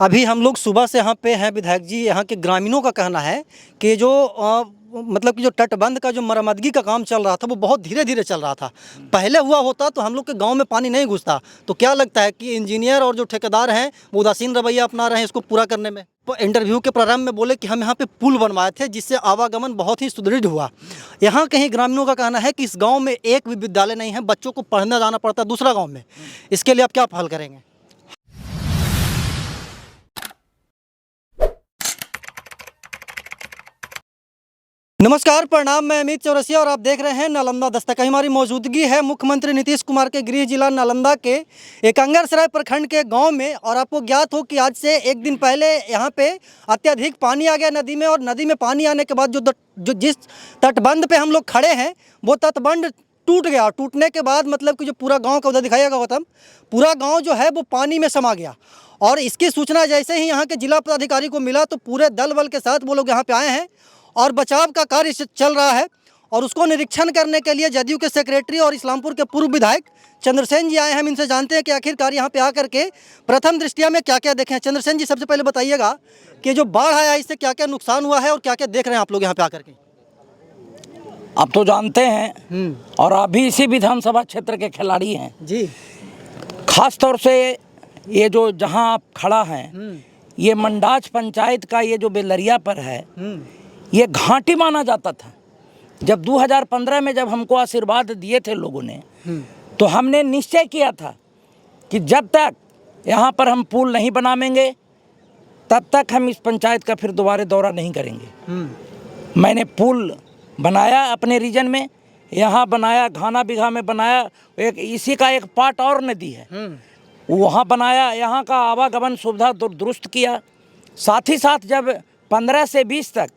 अभी हम लोग सुबह से यहाँ पे हैं विधायक जी। यहाँ के ग्रामीणों का कहना है कि जो मतलब कि जो तटबंध का जो मरम्मतगी का काम चल रहा था वो बहुत धीरे धीरे चल रहा था। पहले हुआ होता तो हम लोग के गांव में पानी नहीं घुसता। तो क्या लगता है कि इंजीनियर और जो ठेकेदार हैं वो उदासीन रवैया अपना रहे हैं इसको पूरा करने में। तो इंटरव्यू के प्रारंभ में बोले कि हम यहाँ पे पुल बनवाए थे जिससे आवागमन बहुत ही सुदृढ़ हुआ। यहाँ कहीं ग्रामीणों का कहना है कि इस गाँव में एक भी विद्यालय नहीं है, बच्चों को पढ़ने जाना पड़ता है दूसरा गाँव में। इसके लिए आप क्या पहल करेंगे? नमस्कार, प्रणाम। मैं अमित चौरसिया और आप देख रहे हैं नालंदा दस्तक। हमारी मौजूदगी है मुख्यमंत्री नीतीश कुमार के गृह जिला नालंदा के एकंगरसराय प्रखंड के गांव में। और आपको ज्ञात हो कि आज से एक दिन पहले यहां पे अत्यधिक पानी आ गया नदी में। और नदी में पानी आने के बाद जो जिस तटबंध पे हम लोग खड़े हैं वो तटबंध टूट गया। टूटने के बाद मतलब कि जो पूरा गाँव का उधर दिखाइएगा गौतम, पूरा गाँव जो है वो पानी में समा गया। और इसकी सूचना जैसे ही यहाँ के जिला पदाधिकारी को मिला तो पूरे दल बल के साथ वो लोग यहाँ पे आए हैं और बचाव का कार्य चल रहा है। और उसको निरीक्षण करने के लिए जदयू के सेक्रेटरी और इस्लामपुर के पूर्व विधायक चंद्रसेन जी आए हैं। हम इनसे जानते हैं कि आखिरकार यहाँ पे आकर के प्रथम दृष्टिया में क्या क्या देखे हैं। चंद्रसेन जी, सबसे पहले बताइएगा कि जो बाढ़ आया इससे क्या क्या नुकसान हुआ है और क्या क्या देख रहे हैं आप लोग यहाँ पे आकर के। आप तो जानते हैं और अभी इसी विधानसभा क्षेत्र के खिलाड़ी हैं जी। खास तौर से ये जो जहाँ आप खड़ा हैं ये मंडाज पंचायत का ये जो बेलरिया पर है ये घाटी माना जाता था। जब 2015 में जब हमको आशीर्वाद दिए थे लोगों ने तो हमने निश्चय किया था कि जब तक यहाँ पर हम पुल नहीं बनावेंगे तब तक हम इस पंचायत का फिर दोबारा दौरा नहीं करेंगे। मैंने पुल बनाया अपने रीजन में, यहाँ बनाया, घाना बिघा में बनाया, एक इसी का एक पार्ट और नदी है वहाँ बनाया, यहाँ का आवागमन सुविधा दुरुस्त किया। साथ ही साथ जब 15 से 20 तक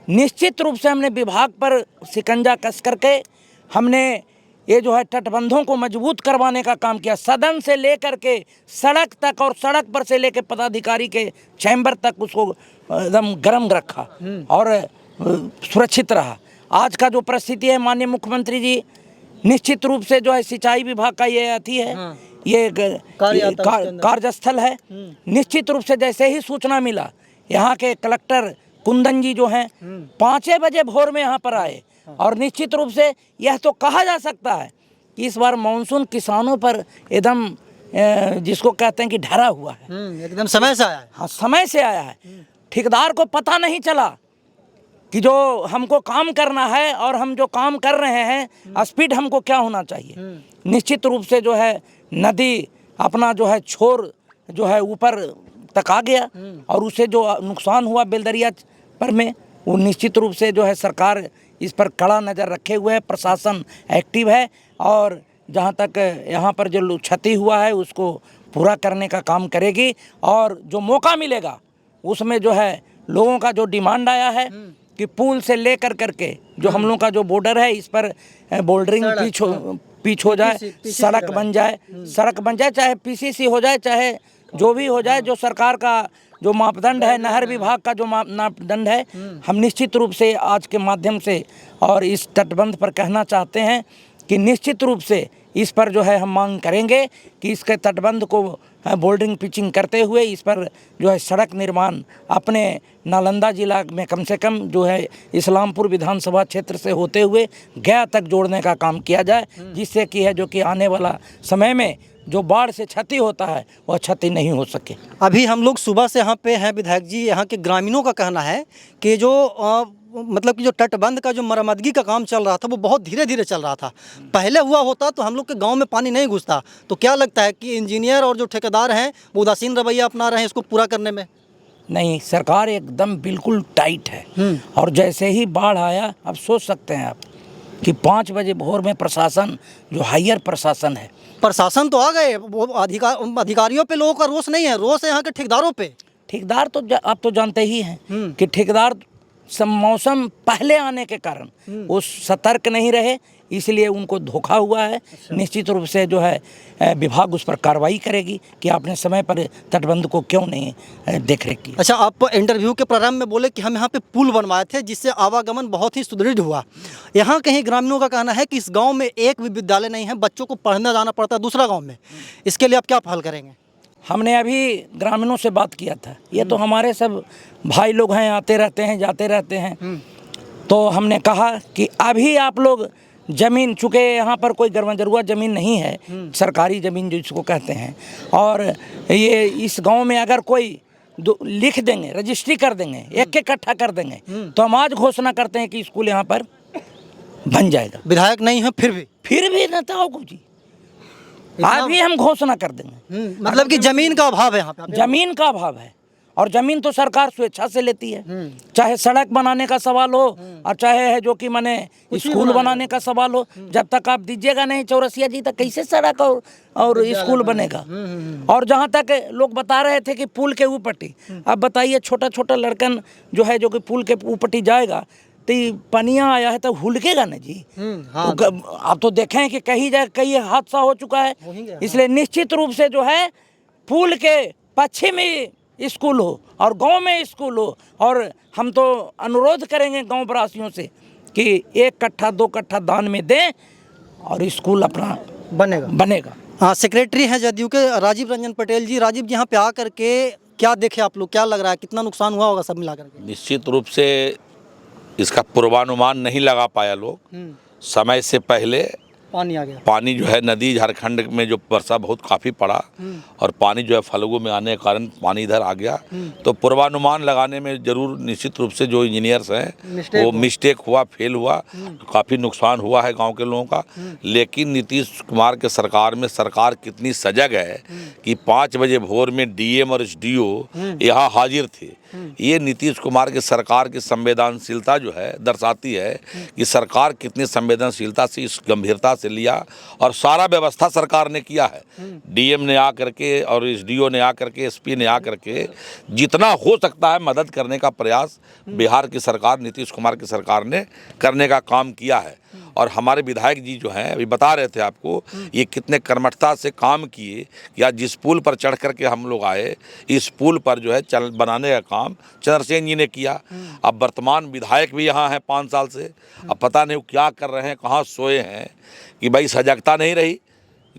निश्चित रूप से हमने विभाग पर शिकंजा कस करके हमने ये जो है तटबंधों को मजबूत करवाने का काम किया। सदन से लेकर के सड़क तक और सड़क पर से लेकर पदाधिकारी के चैम्बर तक उसको एकदम गर्म रखा और सुरक्षित रहा। आज का जो परिस्थिति है माननीय मुख्यमंत्री जी, निश्चित रूप से जो है सिंचाई विभाग का ये अथी है, ये कार्यस्थल है। निश्चित रूप से जैसे ही सूचना मिला यहाँ के कलेक्टर कुंदन जी जो हैं 5 बजे भोर में यहाँ पर आए। और निश्चित रूप से यह तो कहा जा सकता है कि इस बार मानसून किसानों पर एकदम जिसको कहते हैं कि ढरा हुआ है, एकदम समय से आया है। हाँ, समय से आया है। ठेकेदार को पता नहीं चला कि जो हमको काम करना है और हम जो काम कर रहे हैं स्पीड हमको क्या होना चाहिए। निश्चित रूप से जो है नदी अपना जो है छोर जो है ऊपर तक आ गया और उसे जो नुकसान हुआ बेलदरिया पर में वो निश्चित रूप से जो है सरकार इस पर कड़ा नज़र रखे हुए है, प्रशासन एक्टिव है और जहाँ तक यहाँ पर जो क्षति हुआ है उसको पूरा करने का काम करेगी। और जो मौका मिलेगा उसमें जो है लोगों का जो डिमांड आया है कि पुल से ले करके जो हम लोग का जो बॉर्डर है इस पर बोल्डरिंग पीच हो जाए, सड़क बन जाए, चाहे पीसीसी हो जाए, चाहे जो भी हो जाए, जो सरकार का जो मापदंड है, नहर विभाग का जो मापदंड है, हम निश्चित रूप से आज के माध्यम से और इस तटबंध पर कहना चाहते हैं कि निश्चित रूप से इस पर जो है हम मांग करेंगे कि इसके तटबंध को बोल्डरिंग पिचिंग करते हुए इस पर जो है सड़क निर्माण अपने नालंदा जिला में कम से कम जो है इस्लामपुर विधानसभा क्षेत्र से होते हुए गया तक जोड़ने का काम किया जाए, जिससे कि है जो कि आने वाला समय में जो बाढ़ से क्षति होता है वह क्षति नहीं हो सके। अभी हम लोग सुबह से यहाँ पे हैं विधायक जी। यहाँ के ग्रामीणों का कहना है कि जो मतलब कि जो तटबंध का जो मरम्मतगी का काम चल रहा था वो बहुत धीरे धीरे चल रहा था। पहले हुआ होता तो हम लोग के गांव में पानी नहीं घुसता। तो क्या लगता है कि इंजीनियर और जो ठेकेदार हैं वो उदासीन रवैया अपना रहे हैं इसको पूरा करने में? नहीं, सरकार एकदम बिल्कुल टाइट है। और जैसे ही बाढ़ आया, अब सोच सकते हैं आप कि 5 बजे भोर में प्रशासन जो हायर प्रशासन है, प्रशासन तो आ गए, वो अधिकारियों पे लोगों का रोष नहीं है, रोष है यहाँ के ठेकेदारों पे। ठेकेदार तो आप तो जानते ही हैं कि ठेकेदार मौसम पहले आने के कारण वो सतर्क नहीं रहे, इसलिए उनको धोखा हुआ है। निश्चित रूप से जो है विभाग उस पर कार्रवाई करेगी कि आपने समय पर तटबंध को क्यों नहीं देख रेख की। अच्छा, आप इंटरव्यू के प्रारंभ में बोले कि हम यहाँ पे पुल बनवाए थे जिससे आवागमन बहुत ही सुदृढ़ हुआ। यहाँ कहीं ग्रामीणों का कहना है कि इस गाँव में एक भी विद्यालय नहीं है, बच्चों को पढ़ने जाना पड़ता है दूसरा गाँव में। इसके लिए आप क्या पहल करेंगे? हमने अभी ग्रामीणों से बात किया था, ये तो हमारे सब भाई लोग हैं, आते रहते हैं जाते रहते हैं। तो हमने कहा कि अभी आप लोग ज़मीन, चूँकि यहाँ पर कोई गरमाजरुआ ज़मीन नहीं है, सरकारी ज़मीन जिसको कहते हैं, और ये इस गांव में अगर कोई लिख देंगे, रजिस्ट्री कर देंगे, एक इकट्ठा कर देंगे, तो हम आज घोषणा करते हैं कि स्कूल यहाँ पर बन जाएगा। विधायक नहीं है फिर भी नेताओं को जी अभी हम घोषणा कर देंगे। मतलब कि जमीन का अभाव है यहाँ पे। जमीन का अभाव है, और जमीन तो सरकार स्वेच्छा से लेती है, चाहे सड़क बनाने का सवाल हो और चाहे है जो कि माने स्कूल बनाने का सवाल हो। जब तक आप दीजिएगा नहीं चौरसिया जी, तक कैसे सड़क और स्कूल बनेगा। और जहाँ तक लोग बता रहे थे कि पुल के ऊपटी, अब बताइए छोटा छोटा लड़कन जो है जो कि पुल के ऊपटी जाएगा तो पनिया आया है तो हुलकेगा ना जी। हाँ। आप तो देखें कि कई हादसा हो चुका है, इसलिए निश्चित रूप से जो है पुल के पश्चिमी स्कूल हो और गांव में स्कूल हो। और हम तो अनुरोध करेंगे गांव वासियों से कि 1 कट्ठा 2 कट्ठा दान में दें और स्कूल अपना बनेगा। हाँ, सेक्रेटरी हैं जदयू के राजीव रंजन पटेल जी। राजीव जी, यहाँ पे आकर के क्या देखे आप लोग, क्या लग रहा है, कितना नुकसान हुआ होगा सब मिलाकर के? निश्चित रूप से इसका पूर्वानुमान नहीं लगा पाया लोग। समय से पहले पानी आ गया। पानी जो है नदी झारखंड में जो वर्षा बहुत काफ़ी पड़ा और पानी जो है फल्गु में आने के कारण पानी इधर आ गया। तो पूर्वानुमान लगाने में जरूर निश्चित रूप से जो इंजीनियर्स हैं वो मिस्टेक हुआ, फेल हुआ, काफ़ी नुकसान हुआ है गांव के लोगों का। लेकिन नीतीश कुमार के सरकार में सरकार कितनी सजग है कि 5 बजे भोर में डीएम और एसडीओ यहाँ हाजिर थे। ये नीतीश कुमार के सरकार की संवेदनशीलता जो है दर्शाती है कि सरकार कितनी संवेदनशीलता से, इस गंभीरता से लिया और सारा व्यवस्था सरकार ने किया है। डीएम ने आकर के और एसडीओ ने आकर के, एसपी ने आकर के जितना हो सकता है मदद करने का प्रयास बिहार की सरकार, नीतीश कुमार की सरकार ने करने का काम किया है। और हमारे विधायक जी जो हैं अभी बता रहे थे आपको, ये कितने कर्मठता से काम किए। या जिस पुल पर चढ़ करके हम लोग आए, इस पुल पर जो है बनाने का काम चंद्रसेन जी ने किया। अब वर्तमान विधायक भी यहाँ हैं 5 साल से, अब पता नहीं वो क्या कर रहे हैं, कहाँ सोए हैं कि भाई सजगता नहीं रही।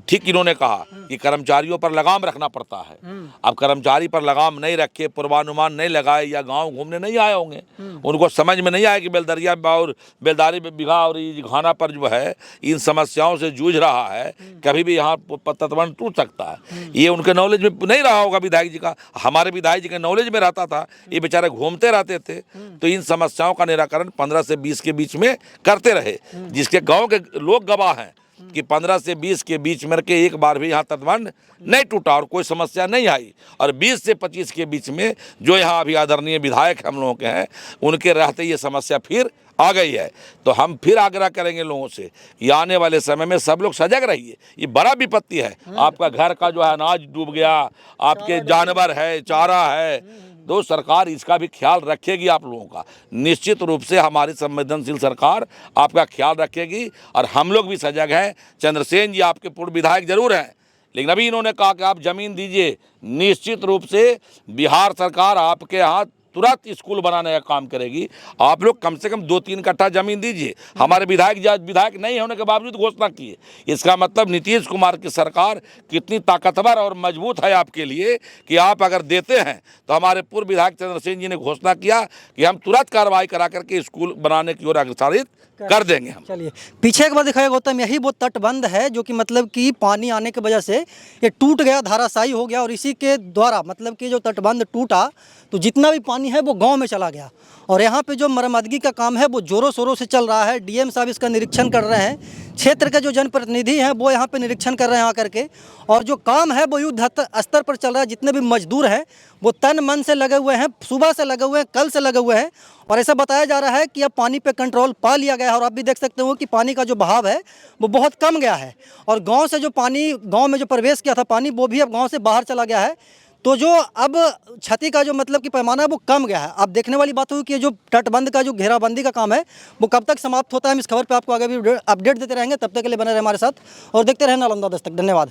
ठीक इन्होंने कहा कि कर्मचारियों पर लगाम रखना पड़ता है। अब कर्मचारी पर लगाम नहीं रखे, पूर्वानुमान नहीं लगाए या गांव घूमने नहीं आए होंगे, उनको समझ में नहीं आया कि बेलदरिया और बेलदारी बिघा और घाना पर जो है इन समस्याओं से जूझ रहा है, कभी भी यहाँ तटबंध टूट सकता है। ये उनके नॉलेज में नहीं रहा होगा विधायक जी का। हमारे विधायक जी के नॉलेज में रहता था, ये बेचारे घूमते रहते थे। तो इन समस्याओं का निराकरण 15 से 20 के बीच में करते रहे, जिसके गाँव के लोग गवाह हैं कि 15 से 20 के बीच में के एक बार भी यहाँ तटबंध नहीं टूटा और कोई समस्या नहीं आई। और 20 से 25 के बीच में जो यहाँ अभी आदरणीय विधायक हम लोगों के हैं, उनके रहते ये समस्या फिर आ गई है। तो हम फिर आग्रह करेंगे लोगों से कि आने वाले समय में सब लोग सजग रहिए। ये बड़ा विपत्ति है, आपका घर का जो है अनाज डूब गया, आपके जानवर है, चारा है, तो सरकार इसका भी ख्याल रखेगी आप लोगों का। निश्चित रूप से हमारी संवेदनशील सरकार आपका ख्याल रखेगी और हम लोग भी सजग हैं। चंद्रसेन जी आपके पूर्व विधायक जरूर हैं, लेकिन अभी इन्होंने कहा कि आप ज़मीन दीजिए। निश्चित रूप से बिहार सरकार आपके यहाँ तुरंत स्कूल बनाने का काम करेगी। आप लोग कम से कम 2-3 कट्ठा जमीन दीजिए। हमारे विधायक नहीं होने के बावजूद घोषणा किए, इसका मतलब नीतीश कुमार की सरकार कितनी ताकतवर और मजबूत है आपके लिए कि आप अगर देते हैं तो हमारे पूर्व विधायक चंद्रसेन जी ने घोषणा किया कि हम तुरंत कार्रवाई करा करके स्कूल बनाने की ओर अग्रसरित कर देंगे हम। चलिए पीछे एक बार दिखाया गौतम, यही वो तटबंध है जो कि मतलब कि पानी आने की वजह से ये टूट गया, धाराशायी हो गया। और इसी के द्वारा मतलब कि जो तटबंध टूटा तो जितना भी पानी है वो गांव में चला गया। और यहाँ पे जो मरम्मतगी का काम है वो जोरों शोरों से चल रहा है। डीएम साहब इसका निरीक्षण कर रहे हैं, क्षेत्र के जो जनप्रतिनिधि हैं वो यहाँ पे निरीक्षण कर रहे हैं आकर के। और जो काम है वो युद्ध स्तर पर चल रहा है। जितने भी मजदूर हैं वो तन मन से लगे हुए हैं, सुबह से लगे हुए हैं, कल से लगे हुए हैं। और ऐसा बताया जा रहा है कि अब पानी पे कंट्रोल पा लिया गया है। और आप भी देख सकते हो कि पानी का जो बहाव है वो बहुत कम गया है। और गांव से जो पानी, गांव में जो प्रवेश किया था पानी, वो भी अब गांव से बाहर चला गया है। तो जो अब क्षति का जो मतलब कि पैमाना है वो कम गया है। अब देखने वाली बात होगी कि जो तटबंध का जो घेराबंदी का काम है वो कब तक समाप्त होता है। हम इस खबर पे आपको आगे भी अपडेट देते रहेंगे। तब तक के लिए बने रहे हमारे साथ और देखते रहें नालंदा दस्तक। धन्यवाद।